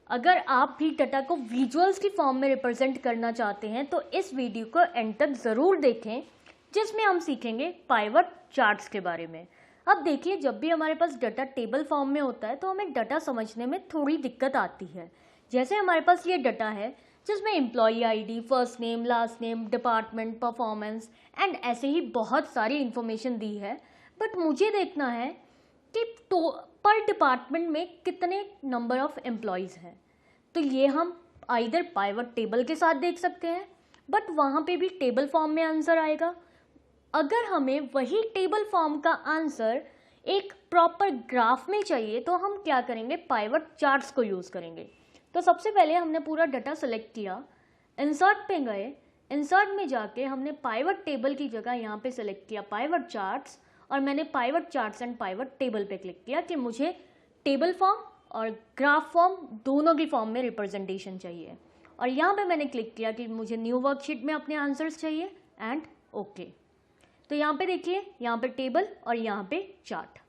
अगर आप भी डाटा को विजुअल्स की फॉर्म में रिप्रेजेंट करना चाहते हैं तो इस वीडियो को एंड तक ज़रूर देखें, जिसमें हम सीखेंगे पाइवट चार्ट्स के बारे में। अब देखिए, जब भी हमारे पास डाटा टेबल फॉर्म में होता है तो हमें डाटा समझने में थोड़ी दिक्कत आती है। जैसे हमारे पास ये डाटा है जिसमें employee ID, first name, last name, department, performance and ऐसे ही बहुत सारी इन्फॉर्मेशन दी है। बट मुझे देखना है कि पर डिपार्टमेंट में कितने नंबर ऑफ एम्प्लॉयज़ हैं। तो ये हम आइदर पाइवट टेबल के साथ देख सकते हैं, बट वहाँ पे भी टेबल फॉर्म में आंसर आएगा। अगर हमें वही टेबल फॉर्म का आंसर एक प्रॉपर ग्राफ में चाहिए तो हम क्या करेंगे, पाइवट चार्ट्स को यूज़ करेंगे। तो सबसे पहले हमने पूरा डाटा सेलेक्ट किया, इंसर्ट पे गए, इंसर्ट में जाके हमने पाइवट टेबल की जगह यहाँ पे सेलेक्ट किया पाइवट चार्ट्स, और मैंने pivot charts and pivot table पे क्लिक किया कि मुझे टेबल फॉर्म और ग्राफ फॉर्म दोनों की फॉर्म में रिप्रेजेंटेशन चाहिए। और यहाँ पे मैंने क्लिक किया कि मुझे न्यू वर्कशीट में अपने आंसर्स चाहिए एंड ओके। तो यहाँ पे देखिए, यहाँ पे टेबल और यहाँ पे चार्ट।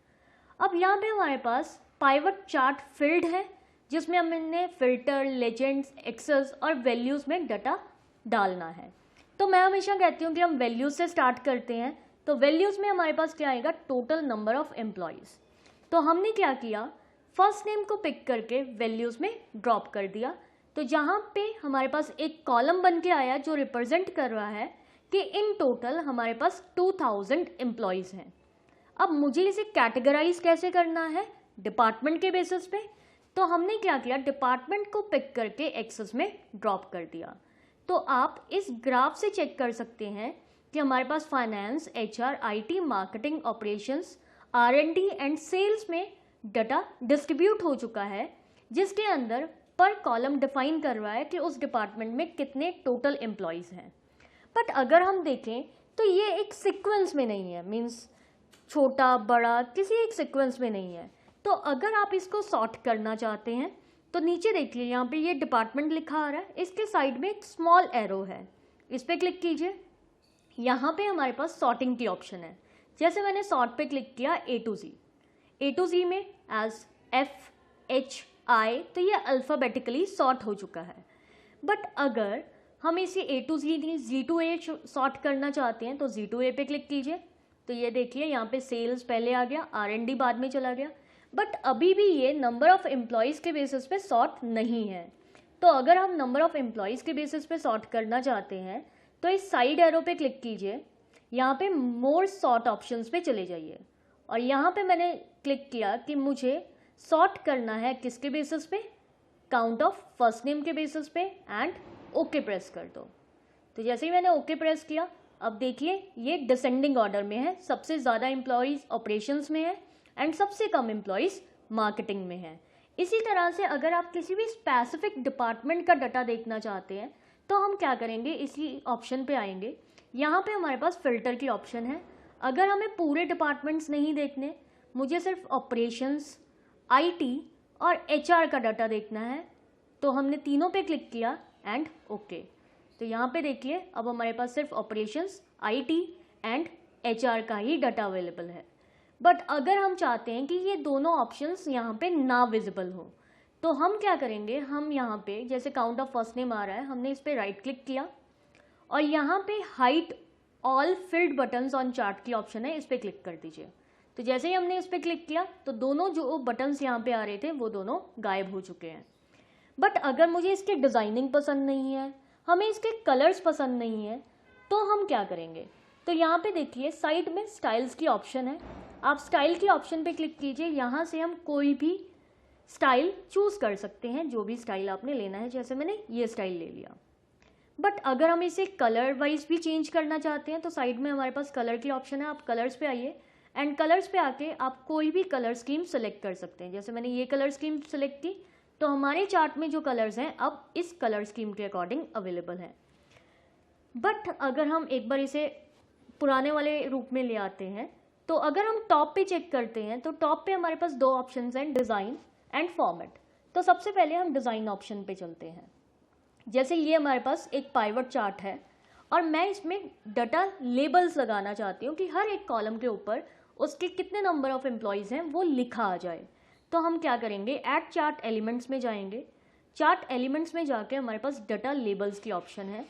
अब यहाँ पे हमारे पास पाइवट चार्ट फील्ड है जिसमें हमने फिल्टर, लेजेंड्स, एक्सेस और वैल्यूज़ में डाटा डालना है। तो मैं हमेशा कहती हूँ कि हम वैल्यूज़ से स्टार्ट करते हैं। तो वैल्यूज़ में हमारे पास क्या आएगा, टोटल नंबर ऑफ एम्प्लॉयज़। तो हमने क्या किया, फर्स्ट नेम को पिक करके वैल्यूज़ में ड्रॉप कर दिया। तो जहाँ पे हमारे पास एक कॉलम बन के आया जो रिप्रेजेंट कर रहा है कि इन टोटल हमारे पास 2000 एम्प्लॉयज़ हैं। अब मुझे इसे कैटेगराइज कैसे करना है, डिपार्टमेंट के बेसिस पे। तो हमने क्या किया, डिपार्टमेंट को पिक करके एक्सेस में ड्रॉप कर दिया। तो आप इस ग्राफ से चेक कर सकते हैं कि हमारे पास finance, HR, IT, marketing, operations, R and D and sales में डाटा डिस्ट्रीब्यूट हो चुका है, जिसके अंदर पर कॉलम डिफाइन कर रहा है कि उस डिपार्टमेंट में कितने टोटल एम्प्लॉयज़ हैं। बट अगर हम देखें तो ये एक सीक्वेंस में नहीं है, मीन्स छोटा बड़ा किसी एक सीक्वेंस में नहीं है। तो अगर आप इसको सॉर्ट करना चाहते हैं तो नीचे देखिए, यहाँ पे ये डिपार्टमेंट लिखा आ रहा है, इसके साइड में एक स्मॉल एरो है, इस पर क्लिक कीजिए। यहाँ पे हमारे पास सॉर्टिंग की ऑप्शन है। जैसे मैंने सॉर्ट पे क्लिक किया, ए टू जी में एज FHI, तो ये अल्फ़ाबेटिकली सॉर्ट हो चुका है। बट अगर हम इसे A to Z to A sort करना चाहते हैं तो Z to A पे क्लिक कीजिए। तो ये देखिए, यहाँ पे सेल्स पहले आ गया, R&D बाद में चला गया। बट अभी भी ये नंबर ऑफ़ एम्प्लॉयज़ के बेसिस पे सॉर्ट नहीं है। तो अगर हम नंबर ऑफ़ एम्प्लॉयज़ के बेसिस पे सॉर्ट करना चाहते हैं तो इस साइड एरो पे क्लिक कीजिए, यहाँ पे मोर सॉर्ट ऑप्शंस पे चले जाइए, और यहाँ पे मैंने क्लिक किया कि मुझे सॉर्ट करना है किसके बेसिस पे, काउंट ऑफ फर्स्ट नेम के बेसिस पे, एंड ओके प्रेस कर दो। तो जैसे ही मैंने ओके प्रेस किया, अब देखिए ये डिसेंडिंग ऑर्डर में है, सबसे ज़्यादा एम्प्लॉयज़ ऑपरेशंस में है एंड सबसे कम एम्प्लॉयज़ मार्केटिंग में है। इसी तरह से अगर आप किसी भी स्पेसिफिक डिपार्टमेंट का डाटा देखना चाहते हैं तो हम क्या करेंगे, इसी ऑप्शन पे आएंगे। यहाँ पे हमारे पास फ़िल्टर की ऑप्शन है। अगर हमें पूरे डिपार्टमेंट्स नहीं देखने, मुझे सिर्फ ऑपरेशंस, आईटी और एचआर का डाटा देखना है, तो हमने तीनों पे क्लिक किया एंड ओके। तो यहाँ पे देखिए, अब हमारे पास सिर्फ ऑपरेशंस, आईटी एंड एचआर का ही डाटा अवेलेबल है। बट अगर हम चाहते हैं कि ये दोनों ऑप्शंस यहाँ पे ना विजिबल हो, तो हम क्या करेंगे, हम यहाँ पे जैसे काउंट ऑफ फर्स्ट नेम आ रहा है, हमने इस पर राइट क्लिक किया और यहाँ पे hide all field buttons on chart की ऑप्शन है, इस पर क्लिक कर दीजिए। तो जैसे ही हमने इस पर क्लिक किया तो दोनों जो बटन्स यहाँ पे आ रहे थे वो दोनों गायब हो चुके हैं। बट अगर मुझे इसकी डिज़ाइनिंग पसंद नहीं है, हमें इसके कलर्स पसंद नहीं है, तो हम क्या करेंगे, तो यहाँ पे देखिए साइड में स्टाइल्स की ऑप्शन है, आप स्टाइल की ऑप्शन पे क्लिक कीजिए। यहाँ से हम कोई भी स्टाइल चूज़ कर सकते हैं, जो भी स्टाइल आपने लेना है। जैसे मैंने ये स्टाइल ले लिया। बट अगर हम इसे कलर वाइज भी चेंज करना चाहते हैं तो साइड में हमारे पास कलर की ऑप्शन है, आप कलर्स पे आइए एंड कलर्स पे आके आप कोई भी कलर स्कीम सेलेक्ट कर सकते हैं। जैसे मैंने ये कलर स्कीम सेलेक्ट की, तो हमारे चार्ट में जो कलर्स हैं अब इस कलर स्कीम के अकॉर्डिंग अवेलेबल हैं। बट अगर हम एक बार इसे पुराने वाले रूप में ले आते हैं, तो अगर हम टॉप पे चेक करते हैं तो टॉप पे हमारे पास दो ऑप्शंस हैं, डिज़ाइन एंड फॉर्मेट। तो सबसे पहले हम डिज़ाइन ऑप्शन पे चलते हैं। जैसे ये हमारे पास एक पाइवट चार्ट है और मैं इसमें डाटा लेबल्स लगाना चाहती हूँ कि हर एक कॉलम के ऊपर उसके कितने नंबर ऑफ़ एम्प्लॉयज़ हैं वो लिखा आ जाए। तो हम क्या करेंगे, ऐड चार्ट एलिमेंट्स में जाएंगे, चार्ट एलिमेंट्स में जाके हमारे पास डाटा लेबल्स की ऑप्शन है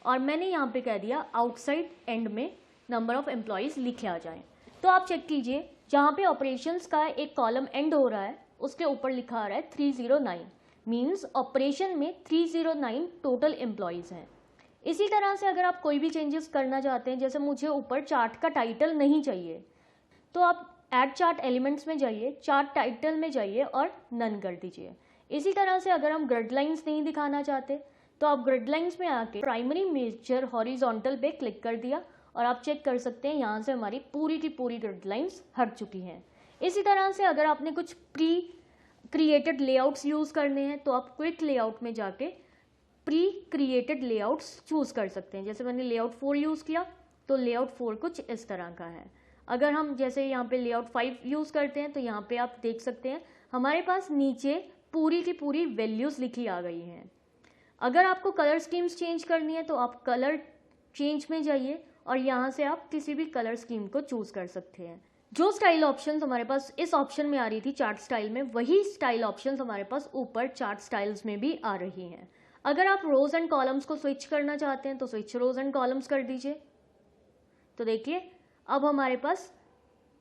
और मैंने यहाँ पे कह दिया आउटसाइड एंड में नंबर ऑफ एम्प्लॉयज़ लिखे आ जाएं। तो आप चेक कीजिए, जहाँ पे ऑपरेशंस का एक कॉलम एंड हो रहा है उसके ऊपर लिखा आ रहा है 309, मीन्स ऑपरेशन में 309 टोटल एम्प्लॉयज़ हैं। इसी तरह से अगर आप कोई भी चेंजेस करना चाहते हैं, जैसे मुझे ऊपर चार्ट का टाइटल नहीं चाहिए, तो आप ऐड चार्ट एलिमेंट्स में जाइए, चार्ट टाइटल में जाइए और नन कर दीजिए। इसी तरह से अगर हम ग्रिड लाइंस नहीं दिखाना चाहते तो आप ग्रिड लाइंस में आके प्राइमरी मेजर हॉरिजॉन्टल पे क्लिक कर दिया और आप चेक कर सकते हैं यहाँ से हमारी पूरी की पूरी ग्रिड लाइंस हट चुकी हैं। इसी तरह से अगर आपने कुछ प्री क्रिएटेड लेआउट्स यूज़ करने हैं तो आप क्विक लेआउट में जाके प्री क्रिएटेड लेआउट्स चूज़ कर सकते हैं। जैसे मैंने लेआउट 4 यूज़ किया तो लेआउट 4 कुछ इस तरह का है। अगर हम जैसे यहाँ पे लेआउट 5 यूज़ करते हैं तो यहाँ पे आप देख सकते हैं हमारे पास नीचे पूरी की पूरी वैल्यूज़ लिखी आ गई हैं। अगर आपको कलर स्कीम्स चेंज करनी है तो आप कलर चेंज में जाइए और यहाँ से आप किसी भी कलर स्कीम को चूज़ कर सकते हैं। जो स्टाइल ऑप्शंस हमारे पास इस ऑप्शन में आ रही थी चार्ट स्टाइल में, वही स्टाइल ऑप्शंस हमारे पास ऊपर चार्ट स्टाइल्स में भी आ रही हैं। अगर आप रोज एंड कॉलम्स को स्विच करना चाहते हैं तो स्विच रोज एंड कॉलम्स कर दीजिए। तो देखिए अब हमारे पास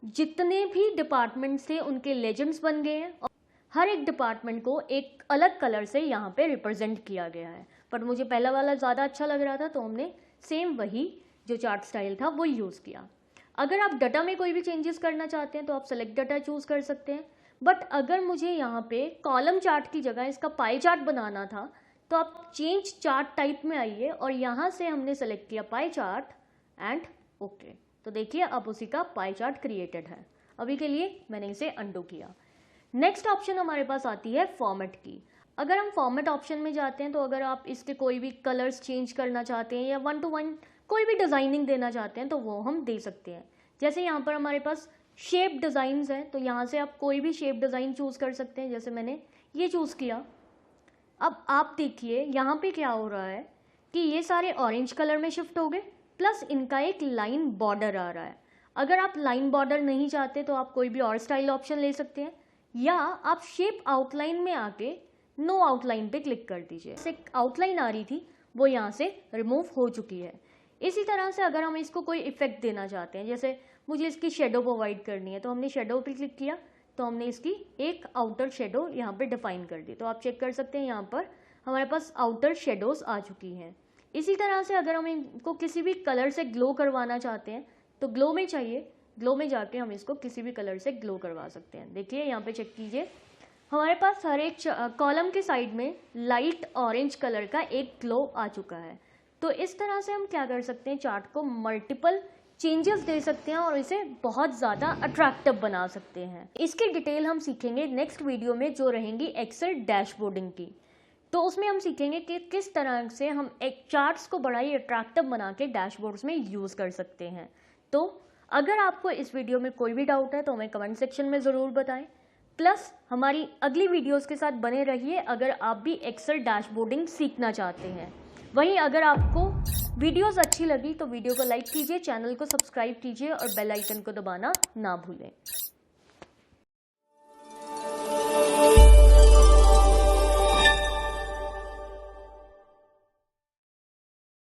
जितने भी डिपार्टमेंट्स थे उनके लेजेंड्स बन गए हैं और हर एक डिपार्टमेंट को एक अलग कलर से यहाँ पे रिप्रेजेंट किया गया है। बट मुझे पहला वाला ज़्यादा अच्छा लग रहा था तो हमने सेम वही जो चार्ट स्टाइल था वो यूज़ किया। अगर आप डाटा में कोई भी चेंजेस करना चाहते हैं तो आप सेलेक्ट डाटा चूज़ कर सकते हैं। बट अगर मुझे यहाँ पे कॉलम चार्ट की जगह इसका पाई चार्ट बनाना था तो आप चेंज चार्ट टाइप में आइए और यहाँ से हमने सेलेक्ट किया पाई चार्ट एंड ओके। तो देखिए अब उसी का पाई चार्ट क्रिएटेड है। अभी के लिए मैंने इसे अंडू किया। नेक्स्ट ऑप्शन हमारे पास आती है फॉर्मेट की। अगर हम फॉर्मेट ऑप्शन में जाते हैं तो अगर आप इसके कोई भी कलर्स चेंज करना चाहते हैं या 1 to 1 कोई भी डिज़ाइनिंग देना चाहते हैं तो वो हम दे सकते हैं। जैसे यहाँ पर हमारे पास शेप डिज़ाइंस हैं तो यहाँ से आप कोई भी शेप डिज़ाइन चूज़ कर सकते हैं। जैसे मैंने ये चूज़ किया। अब आप देखिए यहाँ पे क्या हो रहा है कि ये सारे ऑरेंज कलर में शिफ्ट हो गए, प्लस इनका एक लाइन बॉर्डर आ रहा है। अगर आप लाइन बॉर्डर नहीं चाहते तो आप कोई भी और स्टाइल ऑप्शन ले सकते हैं या आप शेप आउटलाइन में आके नो आउटलाइन पे क्लिक कर दीजिए। एक आउटलाइन आ रही थी वो यहाँ से रिमूव हो चुकी है। इसी तरह से अगर हम इसको कोई इफेक्ट देना चाहते हैं, जैसे मुझे इसकी शेडो प्रोवाइड करनी है तो हमने शेडो पे क्लिक किया तो हमने इसकी एक आउटर शेडो यहाँ पे डिफाइन कर दी। तो आप चेक कर सकते हैं यहाँ पर हमारे पास आउटर शेडोज आ चुकी हैं। इसी तरह से अगर हम इनको किसी भी कलर से ग्लो करवाना चाहते हैं तो ग्लो में चाहिए, ग्लो में जाके हम इसको किसी भी कलर से ग्लो करवा सकते हैं। देखिए यहाँ पे चेक कीजिए हमारे पास हर एक कॉलम के साइड में लाइट ऑरेंज कलर का एक ग्लो आ चुका है। तो इस तरह से हम क्या कर सकते हैं, चार्ट को मल्टीपल चेंजेस दे सकते हैं और इसे बहुत ज़्यादा अट्रैक्टिव बना सकते हैं। इसकी डिटेल हम सीखेंगे नेक्स्ट वीडियो में जो रहेंगी एक्सेल डैशबोर्डिंग की। तो उसमें हम सीखेंगे कि किस तरह से हम एक चार्ट्स को बड़ा ही अट्रैक्टिव बना के डैशबोर्ड्स में यूज़ कर सकते हैं। तो अगर आपको इस वीडियो में कोई भी डाउट है तो हमें कमेंट सेक्शन में ज़रूर बताएं। प्लस हमारी अगली वीडियोस के साथ बने रहिए अगर आप भी एक्सेल डैशबोर्डिंग सीखना चाहते हैं। वहीं अगर आपको वीडियोस अच्छी लगी तो वीडियो को लाइक कीजिए, चैनल को सब्सक्राइब कीजिए और बेल आइकन को दबाना ना भूलें।